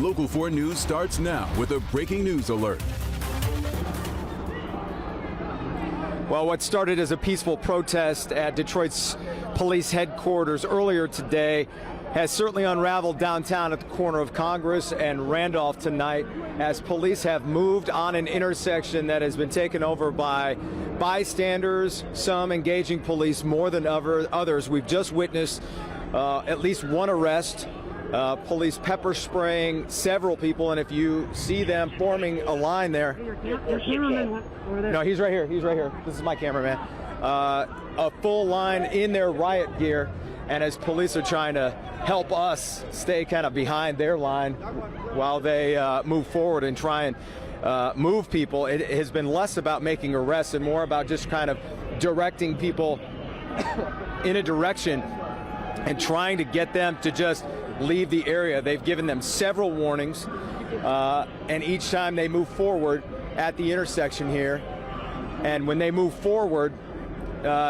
Local 4 News starts now with a breaking news alert. Well, what started as a peaceful protest at Detroit's police headquarters earlier today has certainly unraveled downtown at the corner of Congress and Randolph tonight as police have moved on an intersection that has been taken over by bystanders, some engaging police more than others. We've just witnessed at least one arrest, police pepper spraying several people, and if you see them forming a line there. No, he's right here. He's right here. This is my cameraman. A full line in their riot gear, and as police are trying to help us stay kind of behind their line while they move forward and try and move people, it has been less about making arrests and more about just kind of directing people in a direction and trying to get them to just leave the area. They've given them several warnings, and each time they move forward at the intersection here, and when they move forward,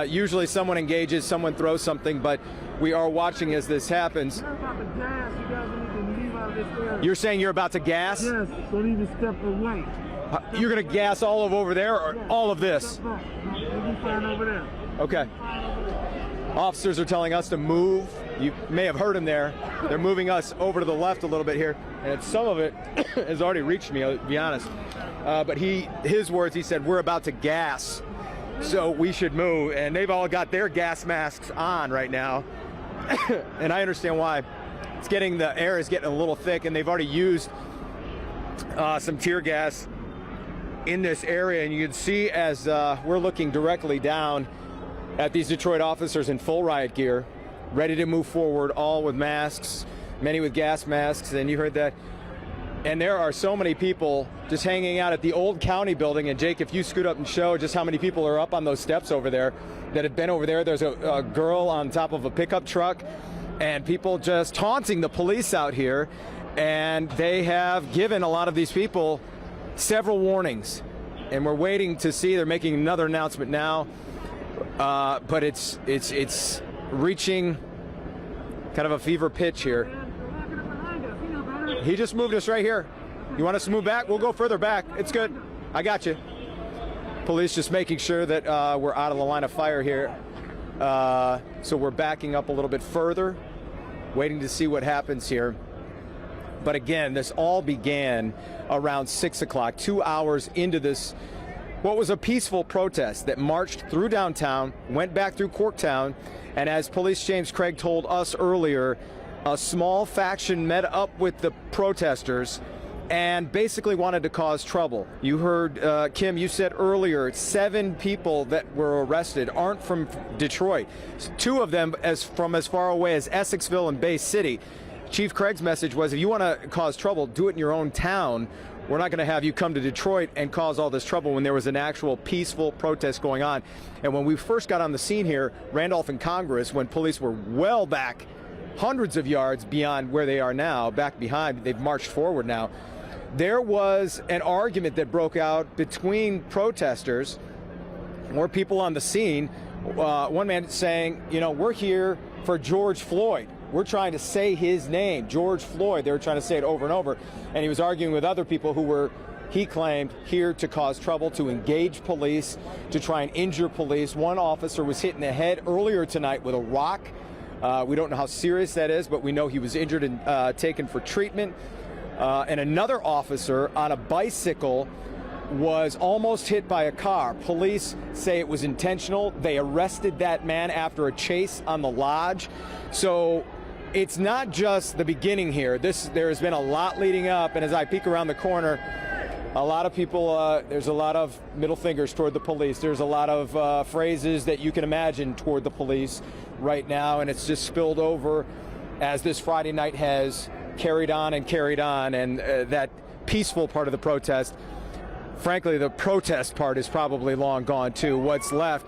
usually someone engages, someone throws something, but we are watching as this happens. You're saying you're about to gas? Yes, don't even step away. You're going to gas all of over there, or all of this? We'll be fine over there. Okay. Officers are telling us to move. You may have heard him there. They're moving us over to the left a little bit here, and some of it has already reached me, I'll be honest. But his words, he said, we're about to gas, so we should move. And they've all got their gas masks on right now. And I understand why. The air is getting a little thick, and they've already used some tear gas in this area. And you can see as we're looking directly down at these Detroit officers in full riot gear, ready to move forward, all with masks, many with gas masks, and you heard that. And there are so many people just hanging out at the old county building. And Jake, if you scoot up and show just how many people are up on those steps over there that have been over there. There's a girl on top of a pickup truck, and people just taunting the police out here. And they have given a lot of these people several warnings. And we're waiting to see, they're making another announcement now. But it's reaching kind of a fever pitch here. He just moved us right here. You want us to move back? We'll go further back. It's good. I got you. Police just making sure that we're out of the line of fire here. So we're backing up a little bit further, waiting to see what happens here. But again, this all began around 6 o'clock, 2 hours into this, what was a peaceful protest that marched through downtown, went back through Corktown, and as Police James Craig told us earlier, a small faction met up with the protesters and basically wanted to cause trouble. You heard, Kim, you said earlier, 7 people that were arrested aren't from Detroit. 2 of them from as far away as Essexville and Bay City. Chief Craig's message was, if you want to cause trouble, do it in your own town. We're not going to have you come to Detroit and cause all this trouble when there was an actual peaceful protest going on. And when we first got on the scene here, Randolph and Congress, when police were well back, hundreds of yards beyond where they are now, back behind, they've marched forward now, there was an argument that broke out between protesters, more people on the scene. One man saying, you know, we're here for George Floyd. We're trying to say his name, George Floyd. They were trying to say it over and over. And he was arguing with other people who were, he claimed, here to cause trouble, to engage police, to try and injure police. One officer was hit in the head earlier tonight with a rock. We don't know how serious that is, but we know he was injured and taken for treatment. And another officer on a bicycle was almost hit by a car. Police say it was intentional. They arrested that man after a chase on the lodge. So it's not just the beginning here. There has been a lot leading up, and as I peek around the corner, a lot of people, there's a lot of middle fingers toward the police. There's a lot of phrases that you can imagine toward the police right now, and it's just spilled over as this Friday night has carried on, and that peaceful part of the protest, frankly, the protest part is probably long gone too. What's left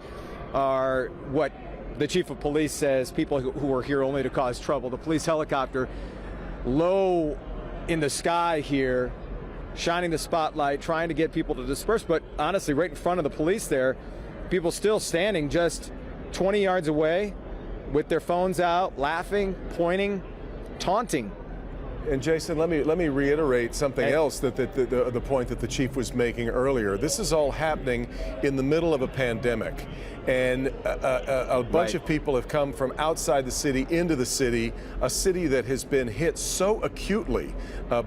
are what the chief of police says, people who are here only to cause trouble. The police helicopter low in the sky here, shining the spotlight, trying to get people to disperse, but honestly, right in front of the police there, people still standing just 20 yards away with their phones out, laughing, pointing, taunting. And Jason, let me reiterate something else that the point that the chief was making earlier. This is all happening in the middle of a pandemic, and a bunch of people have come from outside the city into the city, a city that has been hit so acutely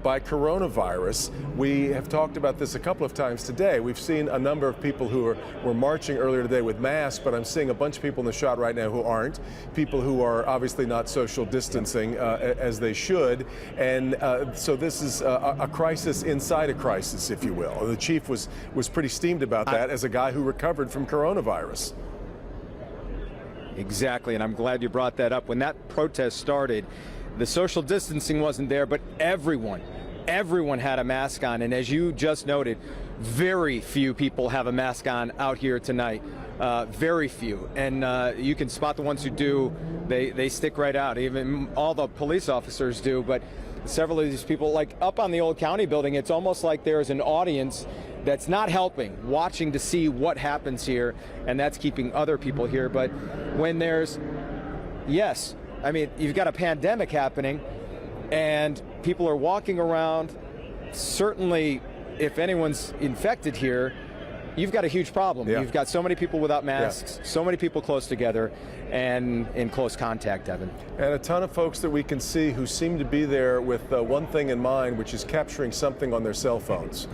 by coronavirus. We have talked about this a couple of times today. We've seen a number of people who were marching earlier today with masks, but I'm seeing a bunch of people in the shot right now who aren't. People who are obviously not social distancing as they should. And so this is a crisis inside a crisis, if you will. The chief was pretty steamed about that as a guy who recovered from coronavirus. Exactly, and I'm glad you brought that up. When that protest started, the social distancing wasn't there, but everyone had a mask on. And as you just noted, very few people have a mask on out here tonight. Very few. And you can spot the ones who do. They stick right out. Even all the police officers do. But several of these people, like up on the old county building, it's almost like there's an audience that's not helping, watching to see what happens here, and that's keeping other people here. But when there's, yes, I mean, you've got a pandemic happening, and people are walking around. Certainly, if anyone's infected here, you've got a huge problem. Yeah. You've got so many people without masks, so many people close together and in close contact, Evan. And a ton of folks that we can see who seem to be there with one thing in mind, which is capturing something on their cell phones.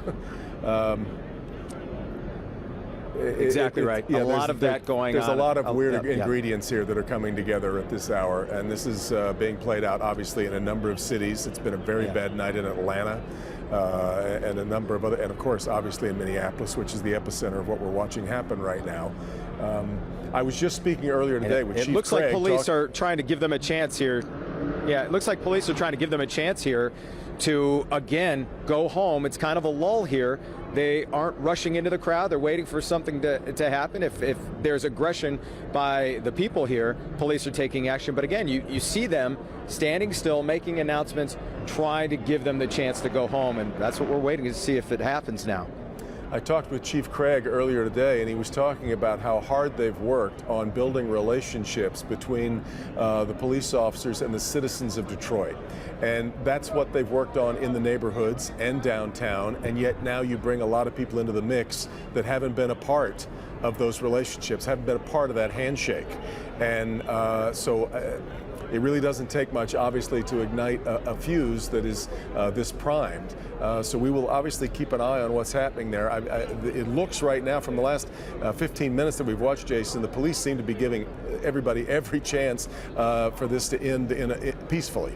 Exactly right. Yeah, a lot of that going on. There's a lot of weird ingredients here that are coming together at this hour, and this is being played out obviously in a number of cities. It's been a very bad night in Atlanta. And a number of other, and of course, obviously in Minneapolis, which is the epicenter of what we're watching happen right now. I was just speaking earlier today with Chief Craig. It looks like police are trying to give them a chance here. Yeah, it looks like police are trying to give them a chance here to, again, go home. It's kind of a lull here. They aren't rushing into the crowd. They're waiting for something to happen. If there's aggression by the people here, police are taking action. But again, you see them standing still, making announcements, trying to give them the chance to go home. And that's what we're waiting to see if it happens now. I talked with Chief Craig earlier today, and he was talking about how hard they've worked on building relationships between the police officers and the citizens of Detroit. And that's what they've worked on in the neighborhoods and downtown, and yet now you bring a lot of people into the mix that haven't been a part of those relationships, haven't been a part of that handshake. And it really doesn't take much, obviously, to ignite a fuse that is this primed. So we will obviously keep an eye on what's happening there. It looks right now, from the last 15 minutes that we've watched, Jason, the police seem to be giving everybody every chance for this to end peacefully.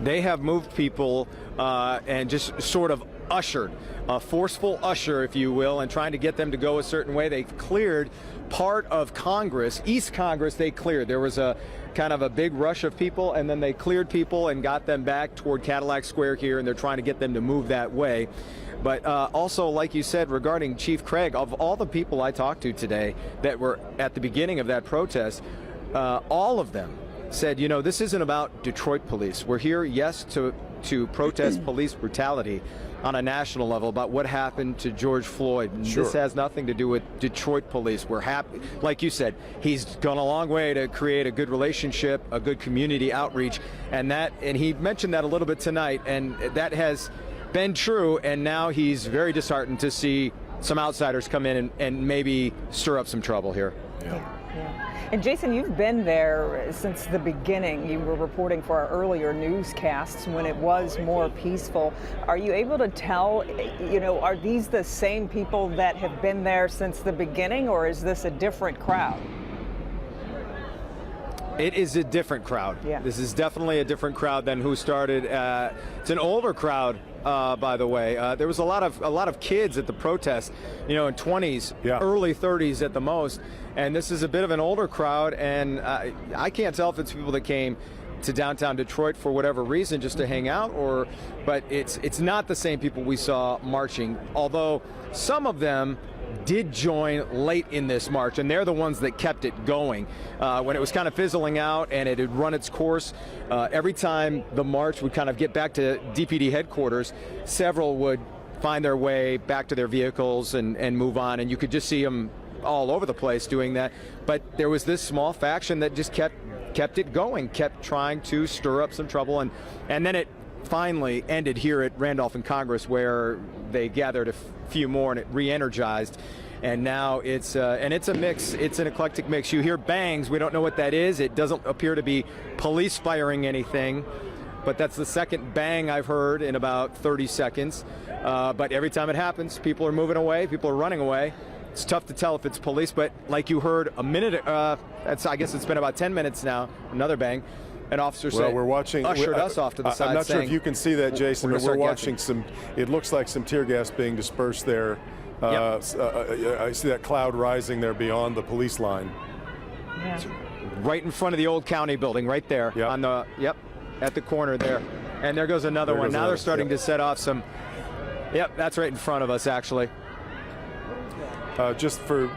They have moved people and just sort of ushered, a forceful usher, if you will, and trying to get them to go a certain way. They cleared part of Congress, East Congress. They cleared. There was a kind of a big rush of people, and then they cleared people and got them back toward Cadillac Square here, and they're trying to get them to move that way. But also, like you said, regarding Chief Craig, of all the people I talked to today that were at the beginning of that protest, all of them said, you know, this isn't about Detroit police. We're here, yes, to protest police brutality on a national level about what happened to George Floyd. Sure. This has nothing to do with Detroit police. We're happy, like you said, he's gone a long way to create a good relationship, a good community outreach, and he mentioned that a little bit tonight, and that has been true, and now he's very disheartened to see some outsiders come in and maybe stir up some trouble here. Yeah. And Jason, you've been there since the beginning. You were reporting for our earlier newscasts when it was more peaceful. Are you able to tell, are these the same people that have been there since the beginning, or is this a different crowd? It is a different crowd. Yeah. This is definitely a different crowd than who started. It's an older crowd, by the way. There was a lot of kids at the protest, in 20s, early 30s at the most. And this is a bit of an older crowd, and I can't tell if it's people that came to downtown Detroit for whatever reason, just to hang out, but it's not the same people we saw marching. Although some of them did join late in this march, and they're the ones that kept it going. When it was kind of fizzling out and it had run its course, every time the march would kind of get back to DPD headquarters, several would find their way back to their vehicles and move on, and you could just see them all over the place doing that. But there was this small faction that just kept kept it going, kept trying to stir up some trouble, and then it finally ended here at Randolph and Congress, where they gathered a few more and it re-energized. And now it's a mix. It's an eclectic mix. You hear bangs. We don't know what that is. It doesn't appear to be police firing anything, but that's the second bang I've heard in about 30 seconds. But every time it happens, people are moving away. People are running away. It's tough to tell if it's police, but like you heard a minute, I guess it's been about 10 minutes now, another bang. An officer ushered us off to the side. I'm not sure if you can see that, Jason, but we're watching it looks like some tear gas being dispersed there. I see that cloud rising there beyond the police line. Yeah. Right in front of the old county building, right there. Yep. At the corner there. And there goes another one. Now they're starting to set off some. Yep, that's right in front of us, actually. Just for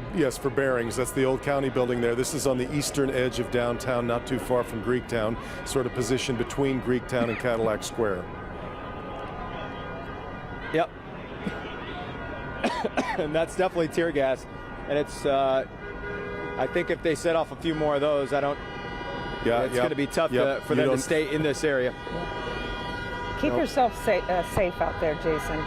bearings, that's the old county building there. This is on the eastern edge of downtown, not too far from Greektown, sort of positioned between Greektown and Cadillac Square. Yep. And that's definitely tear gas. And it's, I think if they set off a few more of those, it's going to be tough for them to stay in this area. Keep yourself safe out there, Jason.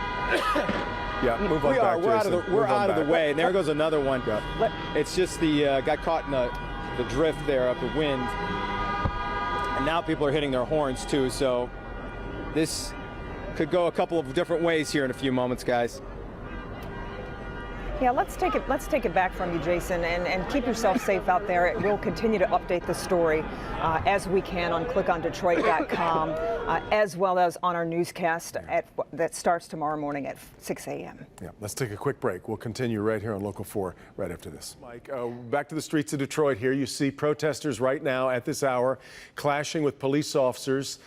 Yeah, move on back, Jason. We're out of the way. And there goes another one. Yeah. It's just got caught in the drift there of the wind. And now people are hitting their horns too. So this could go a couple of different ways here in a few moments, guys. Yeah, let's take it back from you, Jason, and keep yourself safe out there. We'll continue to update the story as we can on clickondetroit.com, as well as on our newscast that starts tomorrow morning at 6 a.m. Yeah, let's take a quick break. We'll continue right here on Local 4 right after this. Mike, back to the streets of Detroit here. You see protesters right now at this hour clashing with police officers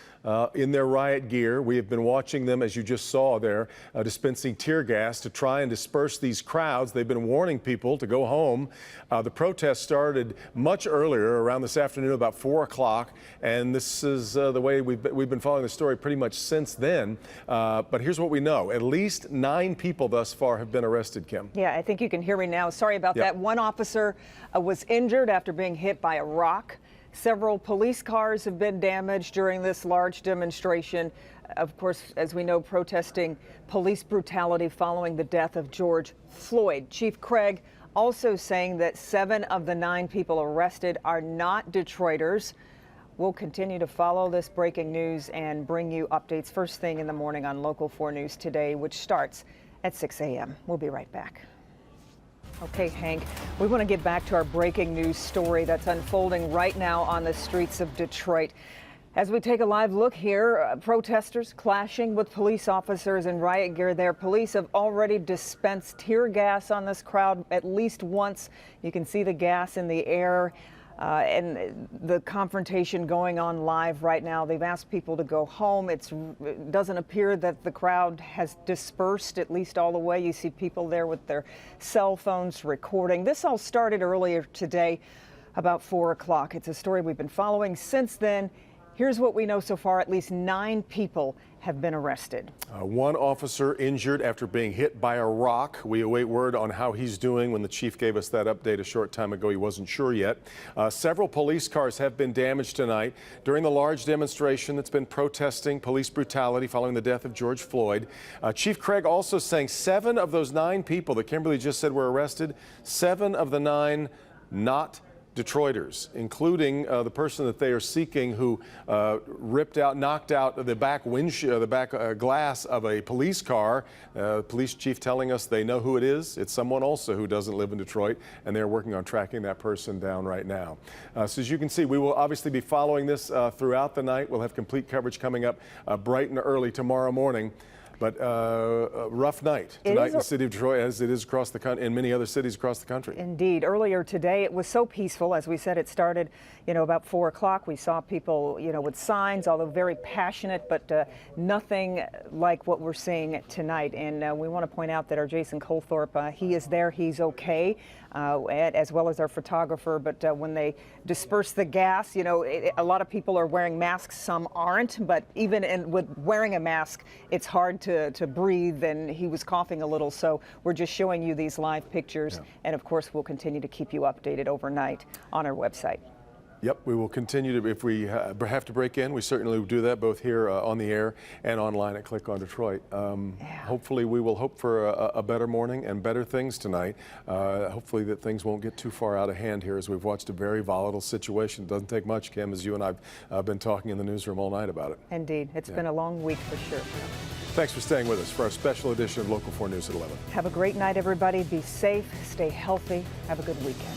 in their riot gear. We have been watching them, as you just saw there, dispensing tear gas to try and disperse these crowds. They've been warning people to go home. The protest started much earlier, around this afternoon, about 4 o'clock, and this is the way we've been following the story pretty much since then. But here's what we know. At least 9 people thus far have been arrested, Kim. Yeah, I think you can hear me now. Sorry about that. One officer was injured after being hit by a rock. Several police cars have been damaged during this large demonstration. Of course, as we know, protesting police brutality following the death of George Floyd. Chief Craig also saying that 7 of the 9 people arrested are not Detroiters. We'll continue to follow this breaking news and bring you updates first thing in the morning on Local 4 News Today, which starts at 6 a.m. We'll be right back. Okay, Hank, we want to get back to our breaking news story that's unfolding right now on the streets of Detroit. As we take a live look here, protesters clashing with police officers in riot gear there. Police have already dispensed tear gas on this crowd at least once. You can see the gas in the air. And the confrontation going on live right now. They've asked people to go home. It doesn't appear that the crowd has dispersed, at least all the way. You see people there with their cell phones recording. This all started earlier today, about 4 o'clock. It's a story we've been following since then. Here's what we know so far. At least 9 people have been arrested. 1 officer injured after being hit by a rock. We await word on how he's doing. When the chief gave us that update a short time ago, he wasn't sure yet. Several police cars have been damaged tonight during the large demonstration that's been protesting police brutality following the death of George Floyd. Chief Craig also saying 7 of those 9 people that Kimberly just said were arrested, 7 of the 9 not Detroiters, including the person that they are seeking who knocked out the back windshield, the back glass of a police car. Police chief telling us they know who it is. It's someone also who doesn't live in Detroit, and they're working on tracking that person down right now. So as you can see, we will obviously be following this throughout the night. We'll have complete coverage coming up bright and early tomorrow morning. But a rough night tonight in the city of Detroit, as it is across the country, in many other cities across the country. Indeed. Earlier today, it was so peaceful. As we said, it started, about 4 o'clock. We saw people, with signs, although very passionate, but nothing like what we're seeing tonight. And we want to point out that our Jason Colthorpe, he is there. He's okay, as well as our photographer. But when they disperse the gas, a lot of people are wearing masks. Some aren't. But even with wearing a mask, it's hard to breathe, and he was coughing a little, so we're just showing you these live pictures. And of course, we'll continue to keep you updated overnight on our website. Yep, we will continue to, if we have to break in, we certainly will do that both here on the air and online at Click on Detroit. Hopefully we will hope for a better morning and better things tonight. Hopefully that things won't get too far out of hand here as we've watched a very volatile situation. It doesn't take much, Kim, as you and I have been talking in the newsroom all night about it. Indeed. It's been a long week for sure. Thanks for staying with us for our special edition of Local 4 News at 11. Have a great night, everybody. Be safe, stay healthy. Have a good weekend.